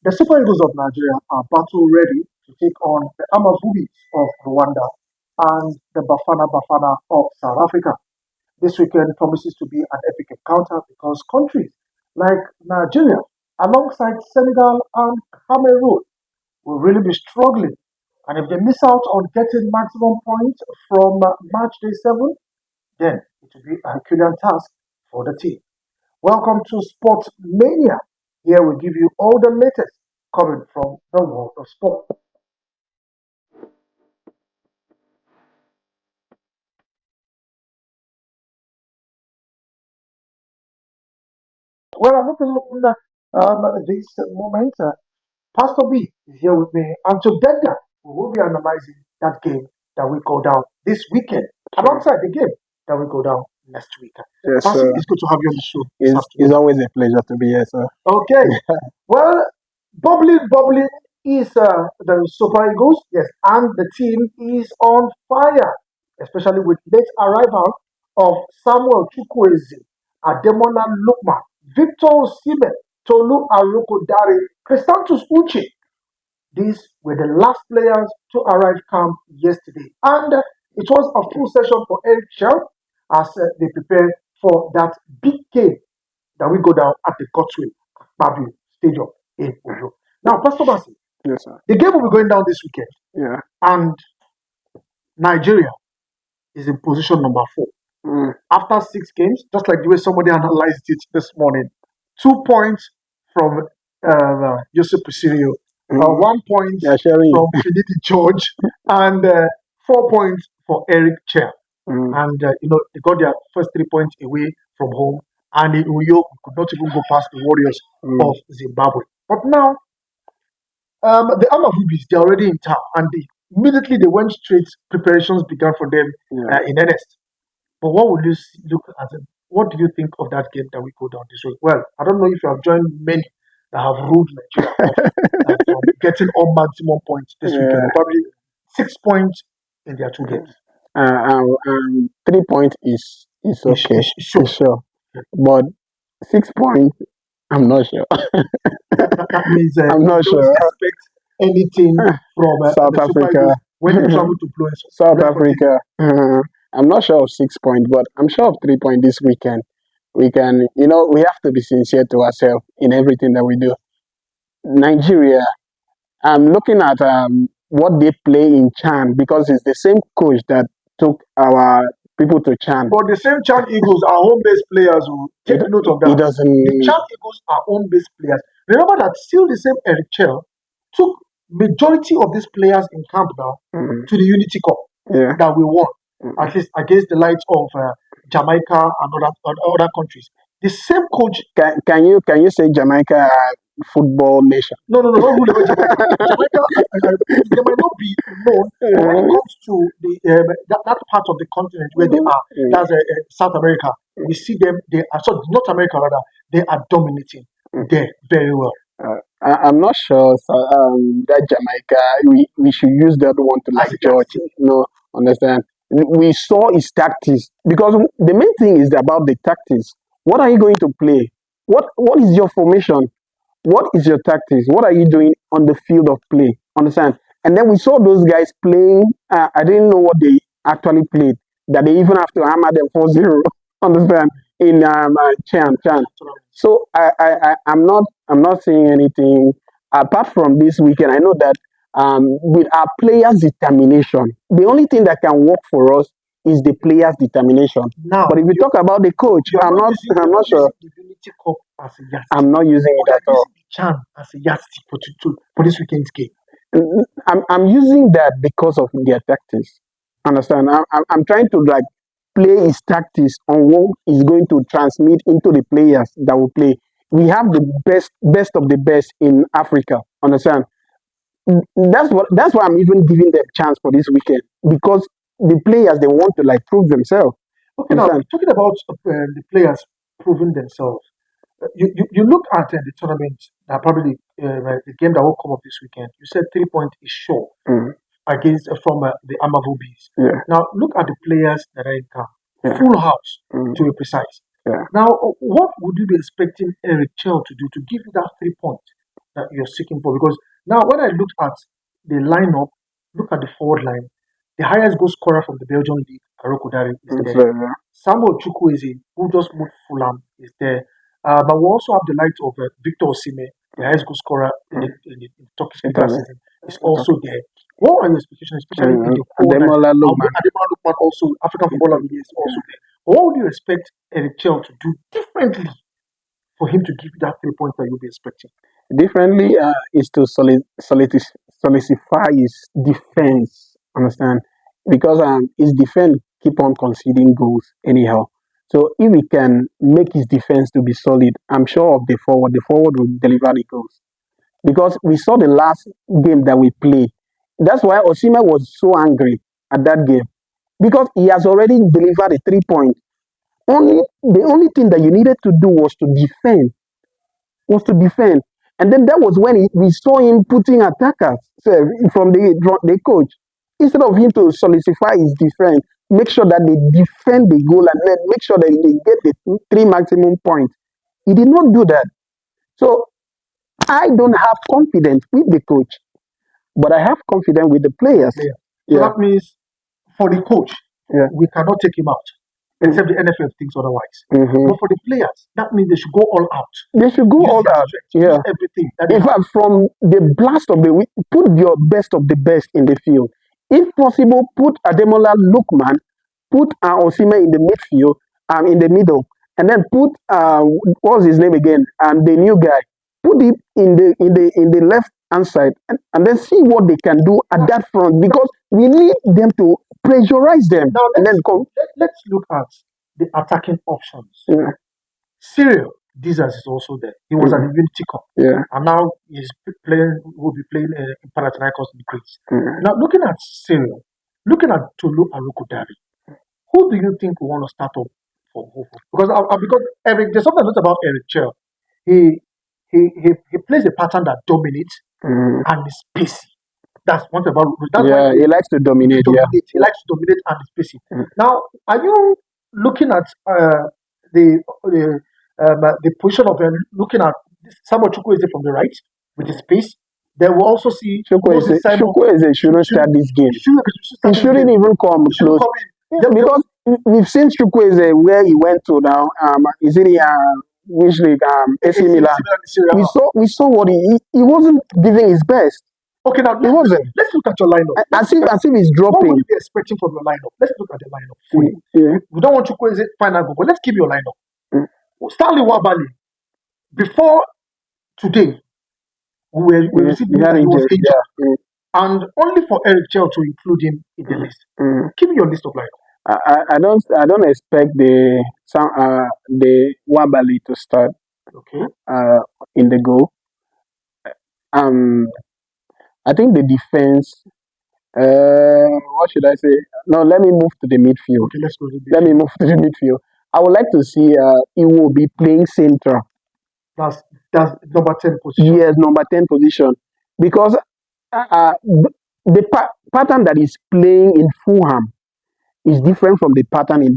The Super Eagles of Nigeria are battle ready to take on the Amavubis of Rwanda and the Bafana Bafana of South Africa. This weekend promises to be an epic encounter because countries like Nigeria, alongside Senegal and Cameroon, will really be struggling. And if they miss out on getting maximum points from match day 7, then it will be a Herculean task for the team. Welcome to Sports Mania. Here we give you all the latest coming from the world of sport. Well, I'm looking at this moment. Pastor B is here with me, and together we will be analyzing that game that will go down this weekend, alongside the game that will go down next week. Yes, Pastor, it's good to have you on the show this it's afternoon. always a pleasure to be here, sir. Okay. Well, bubbling is the Super Eagles, yes, and the team is on fire, especially with late arrival of Samuel Chukwueze, Ademola Lukman, Victor Osimhen, Tolu Arokodare, Christantus Uche. These were the last players to arrive camp yesterday, and it was a full session for Eric Shell as they prepare for that big game that will go down at the Godswill Babu Stadium in Oyo. Now, Pastor Basi, Yes, sir. the game will be going down this weekend, Yeah. and Nigeria is in position number 4. After 6 games, just like the way somebody analyzed it this morning, 2 points from Joseph Presidio, 1 point Yeah, sharing. from Finidi George, and 4 points for Eric Chair. And they got their first 3 points away from home, and in Uyo could not even go past the Warriors of Zimbabwe. But now, the Amavubis, they're already in town, and immediately they went straight. Preparations began for them Yeah. in earnest. But what would you look at it? What do you think of that game that we go down this week? Well, I don't know if you have joined many that have ruled Nigeria off from getting all maximum points this weekend. Yeah. Probably 6 points in their 2 games. 3 points is okay. Sure. It's sure. But 6 points, I'm not sure. That means I'm not don't sure. expect anything from South the Super Africa. Eagles when they travel to play South Africa. I'm not sure of 6 points, but I'm sure of 3 points this weekend. We can, we have to be sincere to ourselves in everything that we do. Nigeria, I'm looking at what they play in Chan because it's the same coach that took our people to Chan. But the same Chan Eagles are home-based players. Who take note of that. He doesn't. The Chan Eagles are home-based players. Remember that still the same Eric Chell took majority of these players in camp now to the Unity Cup that we won, at least against the likes of Jamaica and other countries. The same coach. Can you say Jamaica football nation? No, not rule about Jamaica. Jamaica, they might not be known, but when it comes to that part of the continent where they are, that's South America, we see them, they are, sorry, North America rather, they are dominating there very well. I'm not sure that Jamaica, we should use that one to like George. Understand? We saw his tactics because the main thing is about the tactics. What are you going to play? What is your formation? What is your tactics? What are you doing on the field of play? Understand? And then we saw those guys playing. I didn't know what they actually played. That they even have to hammer them 4-0. Understand? In Chan. So I'm not saying anything apart from this weekend. I know that with our players' determination, the only thing that can work for us is the players' determination. Now, but if we talk about the coach, I'm not sure. The Unity Cup as a yardstick. I'm not using it at all. The Chan as a yardstick for this weekend's game. I'm using that because of their tactics. Understand? I'm trying to like play his tactics on what is going to transmit into the players that will play. We have the best of the best in Africa. Understand? That's why I'm even giving them chance for this weekend because the players they want to like prove themselves. Okay, now talking about the players proving themselves, you look at the tournament that probably the game that will come up this weekend. You said 3 points is sure against from the Amavubis. Yeah. Now look at the players that are in camp. Yeah. Full house to be precise. Yeah. Now, what would you be expecting Eric Chell to do to give you that 3 points? that you're seeking for? Because now, when I look at the lineup, look at the forward line, the highest goal scorer from the Belgian league, Aroko is It's, there. Samuel Chukwueze, who just moved Fulham, is there. But we also have the likes of Victor Osimhen, the highest goal scorer in the Turkish league last Italy. season, is also there. What are your expectations, especially in the forward line? Ademola Lookman. Ademola Lookman also, African Footballer of the Year, is also there. But what would you expect Eric Chell to do differently for him to give you that 3 points that you'll be expecting? Differently is to solidify his defense. Understand? Because his defense keep on conceding goals anyhow. So if he can make his defense to be solid, I'm sure of the forward will deliver the goals. Because we saw the last game that we played. That's why Osimhen was so angry at that game because he has already delivered a 3 point. Only the only thing that you needed to do was to defend. And then that was when we saw him putting attackers from the coach. Instead of him to solidify his defense, make sure that they defend the goal and then make sure that they get the three maximum points. He did not do that. So I don't have confidence with the coach, but I have confidence with the players. Player. So Yeah, that means for the coach, yeah. we cannot take him out, except the NFF thinks otherwise. Mhm. But for the players, that means they should go all out, They should go use all their out. strength, use Yeah. everything that they In have. fact, from the blast of the week, put your best of the best in the field. If possible, put Ademola Lookman, put Osimhen in the midfield, in the middle, and then put what's his name again, the new guy. Put it in the left hand side, and then see what they can do at that front because we need them to pressurize them Now and then come. let's look at the attacking options. Yeah, Cyril Dizas is also there. He was at the Unity Cup, yeah, and now he's playing. Will be playing in Panathinaikos in Greece. yeah. Now, looking at Cyril, looking at Tolu Alukodari, who do you think we want to start up for? Because Eric, there's something not about Eric Chell. He he plays a pattern that dominates Mhm. and is pacey. That's one thing about that's why Yeah, he likes to dominate. Yeah. he likes to dominate and is pacey. Mm. Now, are you looking at the position of looking at Samuel Chukwueze from the right with his pace? Then we'll also see Moses Simon. Chukwueze shouldn't start this game. Should He start this shouldn't game. even come He shouldn't close. come in. Yeah, because we've seen Chukwueze where he went to now. Is it which league? AC Milan. We saw what he wasn't giving his best. Okay, now He wasn't. let's look at your lineup. As if he's What would dropping. you be expecting from your lineup? Let's look at the lineup for you. Yeah. We don't want Chukwueze final goal, but let's keep your lineup. Mm. Stanley Wabali, before today, we received news that he was injured. injured, Yeah. and only for Eric Chell to include him in the list. Mm. Give me your list of lineup. I don't expect the Wabali to start Okay. in the goal. Um, I think the defense. What should I say? No, let me move to the midfield. Okay, let's go to Let the me move to the midfield. I would like to see Iwo be playing central. That's number 10 position. Yes, number 10 position. Because the pattern that is playing in Fulham is different from the pattern if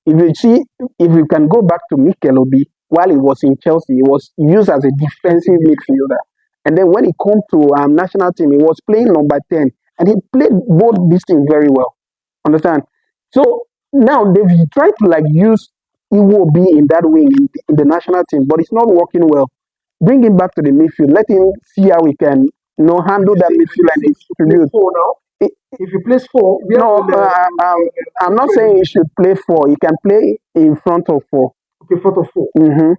you see, if you can go back to Mikel Obi while he was in Chelsea, he was used as a defensive midfielder. And then when he come to national team, he was playing number 10 and he played both these things very well. Understand? So now they've tried to like use Iwobi in that wing in the national team, but it's not working well. Bring him back to the midfield. Let him see how he can handle that midfield and distribute. Four now. If he plays four, No, I'm not saying he should play four. He can play in front of four. Okay, front of four. Mm-hmm.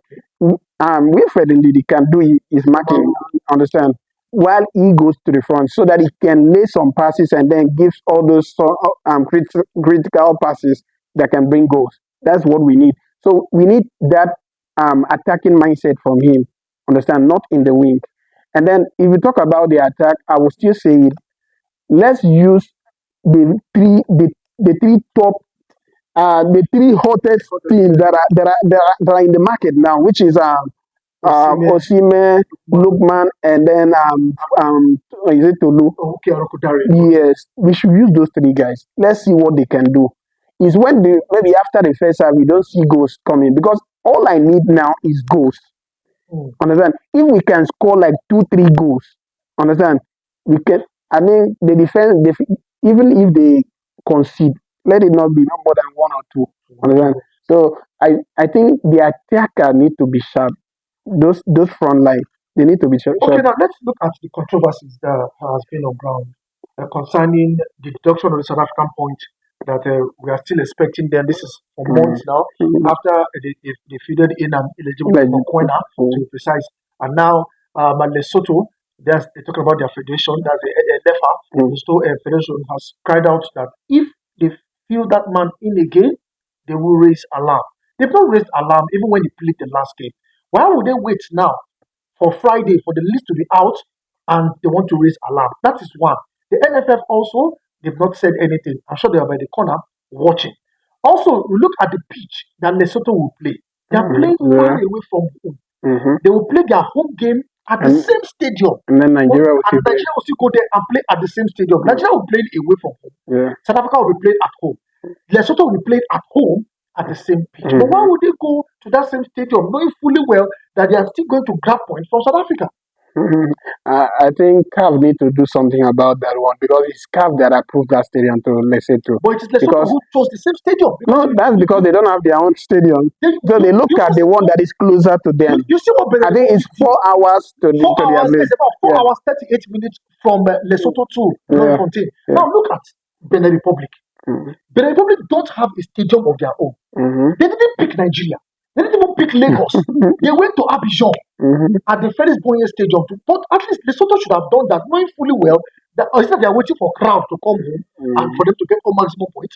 Wilfred indeed can do his marking, understand, while he goes to the front so that he can lay some passes and then gives all those critical passes that can bring goals. That's what we need. So we need that attacking mindset from him, understand, not in the wing. And then if we talk about the attack, I will still say it. Let's use the three top the three hottest teams that are in the market now, which is Osimhen, Lookman, and then is it Tolu? Okay, Arokodare. Yes, we should use those three guys. Let's see what they can do. Is when maybe after the first half we don't see goals coming because all I need now is goals. Mm. Understand? If we can score like 2, 3 goals, understand? We can. I mean, the defense, even if they concede, let it not be no more than one or two. One or two Understand? goals. So I think the attacker need to be sharp. Those front line, they need to be sharp. Okay, Sharp. now let's look at the controversies that has been on ground concerning the deduction of the South African point that we are still expecting them. This is for Mm, months now mm, after they fielded in an eligible like, for Quena to mm, be precise. And now Lesotho, they're talking about their federation, that's the LEFA, mm, Lesotho Federation has cried out that if they feel that man in again, they will raise alarm. They've not raised alarm even when they played the last game. Why would they wait now for Friday for the list to be out and they want to raise alarm? That is one. The NFF also, they've not said anything. I'm sure they are by the corner watching. Also, we look at the pitch that Lesotho will play. They are playing far yeah. away from home. Mm-hmm. They will play their home game at the And same stadium. and then But Nigeria will and still play. Nigeria will still go there and play at the same stadium. Mm, Nigeria will play away from home. yeah. South Africa will be playing at home. Lesotho will be playing at home at the same pitch. But why Mm-hmm. would they go to that same stadium knowing fully well that they are still going to grab points from South Africa? Mhm. I think CAF need to do something about that one because it's CAF that approved that stadium to Lesotho. But it is Lesotho Because who chose the same stadium because no, that's because they don't have their own stadium, so they look you at the one that is closer to them. you see what Benin I think it's Republic did. 4 hours Four to their hours, place. it's about four Yeah, hours, 38 minutes from Lesotho to yeah, Bloemfontein. yeah. Now look at Benin Republic. Mm-hmm. Benin Republic don't have a stadium of their own. Mm-hmm. They didn't pick Nigeria. They didn't even pick Lagos. They went to Abidjan Mm-hmm. at the Felix Boye Stadium. But at least Lesotho should have done that, knowing fully well that instead they are waiting for crowd to come home and for them to get a maximum point.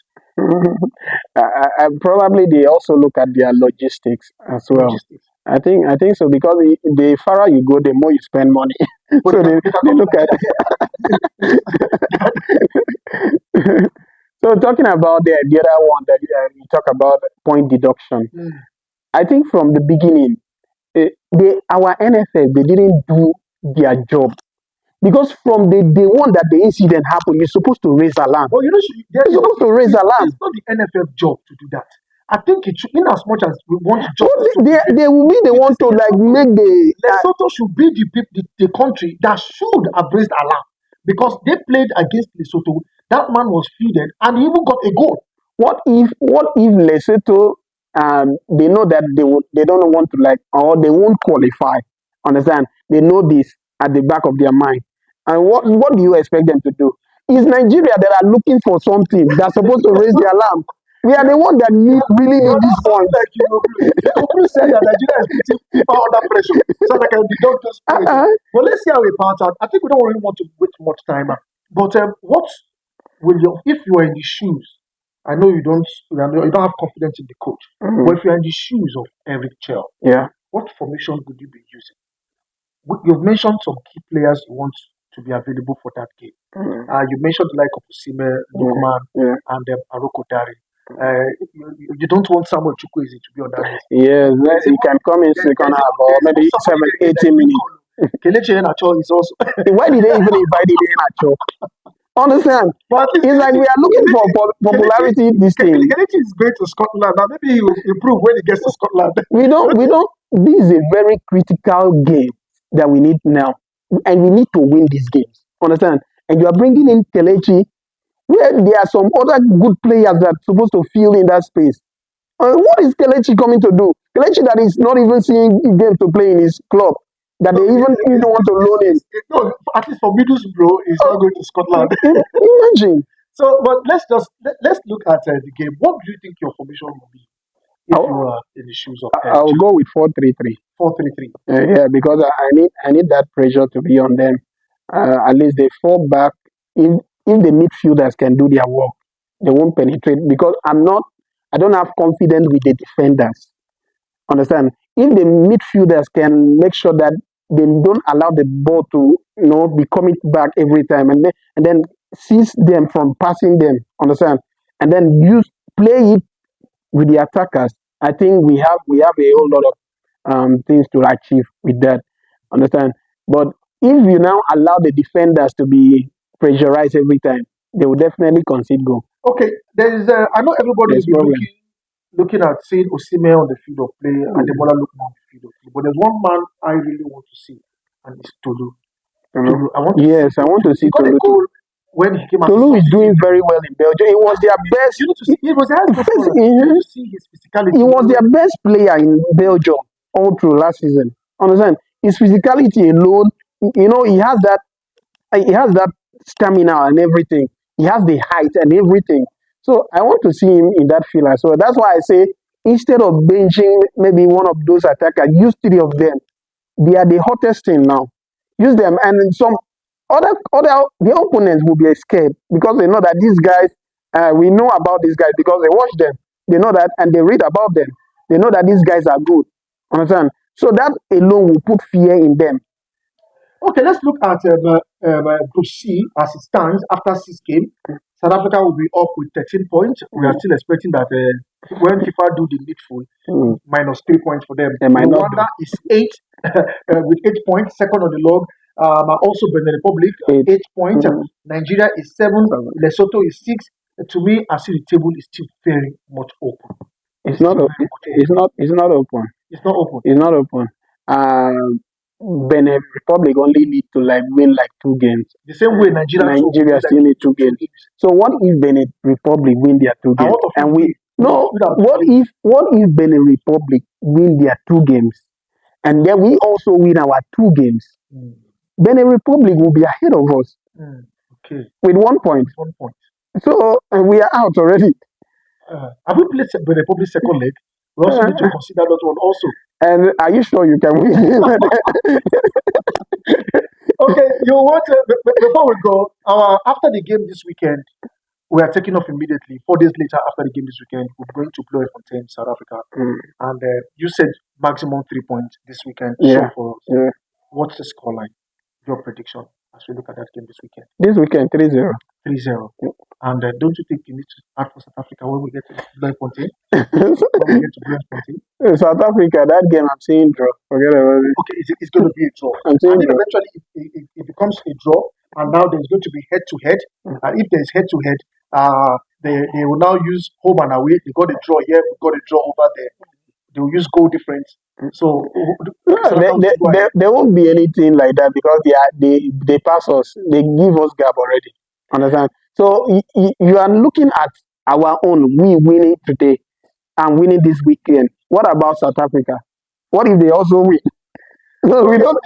Probably they also look at their logistics as well. Logistics. I think so because the farther you go, the more you spend money. But So they can they come to look at. So talking about the other one that we talk about point deduction. Mm. I think from the beginning, our NFF they didn't do their job because from the day one that the incident happened, you're supposed to raise alarm. But you know, You're supposed to raise it's alarm. not the NFF job to do that. I think it should, in as much as we want But justice to they, prevail, they will be the it one is to like Lesotho. make the Lesotho should be the country that should have raised alarm because they played against Lesotho. That man was fielded and he even got a goal. what if Lesotho they know that they don't want to like or they won't qualify. Understand? They know this at the back of their mind. And what do you expect them to do? It's Nigeria that are looking for something that's supposed to raise the alarm. We are You the one that really you need are this not point. sounding like you will say that Nigeria is putting FIFA under pressure so that I can deduct those points. Uh-uh. But let's see how it pans out. I think we don't really want to wait much time. But what will your if you are in the shoes? I know you don't have confidence in the coach, Mhm. but if you are in the shoes of Eric Chell, Yeah. what formation would you be using? You've mentioned some key players you want to be available for that game. Mhm. You mentioned like Okusime, Yeah. Lookman, Yeah. and Aroko Dari. You don't want Samuel Chukwueze to be on that list. Yes, There's he even can come in second there's half even or there's even maybe somebody seven, there again that 80 you didn't minutes. call. Kelechi Iheanacho is also. Why did they even invite him in at all? Understand? But at least It's like we are looking for Kelechi, popularity this thing. Kelechi is going to Scotland. Now maybe he will improve when he gets to Scotland. We don't this is a very critical game that we need now. And we need to win these games. Understand? And you are bringing in Kelechi where there are some other good players that are supposed to fill in that space. What is Kelechi coming to do? Kelechi that is not even seeing game to play in his club, that they So even want to loan him. no, at least for Middlesbrough, he's not going to Scotland. Imagine. So, but let's look at the game. What do you think your formation will be if you I'll, are in the shoes of Eric I'll Chell? go with 4-3-3. 4-3-3. Yeah, because I need that pressure to be on them. At least they fall back. If the midfielders can do their work, they won't penetrate. Because I don't have confidence with the defenders. Understand? If the midfielders can make sure that they don't allow the ball to be coming back every time, and then seize them from passing them. Understand? And then use play it with the attackers. I think we have a whole lot of things to achieve with that. Understand? But if you now allow the defenders to be pressurized every time, they will definitely concede goal. Okay, there is. I know everybody will There's be problem. looking. looking at seeing Osimhen on the field of play, Mm, Ademola Lookman on the field of play. But there's one man I really want to see, and it's Tolu. Tolu. Tolu. I want to see Yes, I want to Tolu. He see got a Tolu too. goal when he came as a Tolu is doing substitute. very well in Belgium. He was their best. You need to see. He was the highest goal First, scorer. You need to see his physicality. he You was know, their best player in Belgium all through last season. Understand? His physicality alone, he has that stamina and everything. He has the height and everything. So I want to see him in that field as well. That's why I say instead of benching maybe one of those attackers, use three of them. They are the hottest thing now. Use them, and some other the opponents will be scared because they know that these guys. We know about these guys because they watch them. They know that, and they read about them. They know that these guys are good. Understand? So that alone will put fear in them. okay, let's look at Group C as it stands after 6 games. South Africa will be up with 13 points. We are Mm, still expecting that when FIFA do the needful, mm. minus 3 points for them. They might not Rwanda do is eight with 8 points, second on the log. Also Benin Republic, it. 8 points. Mm, Nigeria is seven. so Lesotho is six. To me, I see the table is still very much open. it's It's not. still very much It's open. not. It's not open. It's not open. It's not open. Uh, Benin Republic only need to like win like 2 games. The same way Nigeria too will Nigeria need like still need two two games. games. So what if Benin Republic win their two And games what of and it we we? We need to no? win our two What games. if Benin Republic win their 2 games and then we also win our 2 games? Mm, Benin Republic will be ahead of us mm, okay, with 1 point. with 1 point. So we are out already. Have we played the Republic second leg? We also need to Uh, consider that one also. and are you sure you can win? Okay, you want to, before we go, after the game this weekend, we are taking off immediately. 4 days later, after the game this weekend, we're going to Bloemfontein, South Africa. Mm, And you said maximum 3 points this weekend. yeah, Sure for us. yeah. What's the scoreline? Your prediction as we look at that game this weekend? This weekend 3-0. 3-0. And don't you think you need to add for South Africa when we get to Bloemfontein? When we get to Bloemfontein? South Africa, that game I'm seeing draw. Forget about it. Okay, it's going to be a draw. I'm And seeing if draw. eventually it becomes a draw, and now there's going to be head to head, and if there's head to head, they will now use home and away. They got a draw here, we got a draw over there. They will use goal difference. So No, South Africa will still go ahead. there won't be anything like that because they pass us. They give us gap already. Understand? So you are looking at our own. We winning today and winning this weekend. What about South Africa? What if they also win? So we Okay, don't.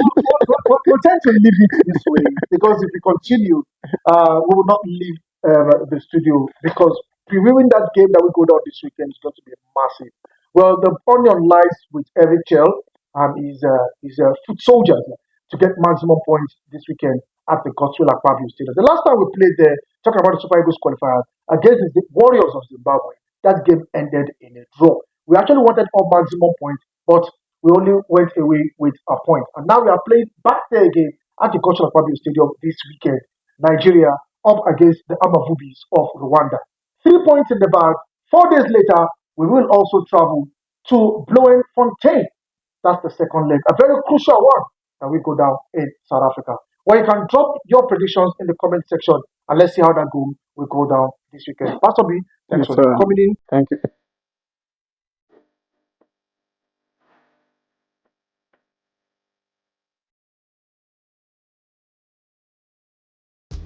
we tend to leave it this way because if we continue, we will not leave the studio because previewing that game that we go down this weekend is going to be massive. Well, the onion lies with Eric Chell and his foot soldiers to get maximum points this weekend at the Godswill Akpabio Stadium. The last time we played there, talking about the Super Eagles qualifiers against the Warriors of Zimbabwe, that game ended in a draw. We actually wanted all maximum points, but we only went away with a point. And now we are playing back there again at the Cultural Public Stadium this weekend. Nigeria up against the Amavubis of Rwanda. 3 points in the bag. 4 days later, we will also travel to Bloemfontein. That's the second leg. A very crucial one that we go down in South Africa. Well, you can drop your predictions in the comment section and let's see how that goes. We go down this weekend. Pastor B, thanks Yes, for sir. coming in. Thank you.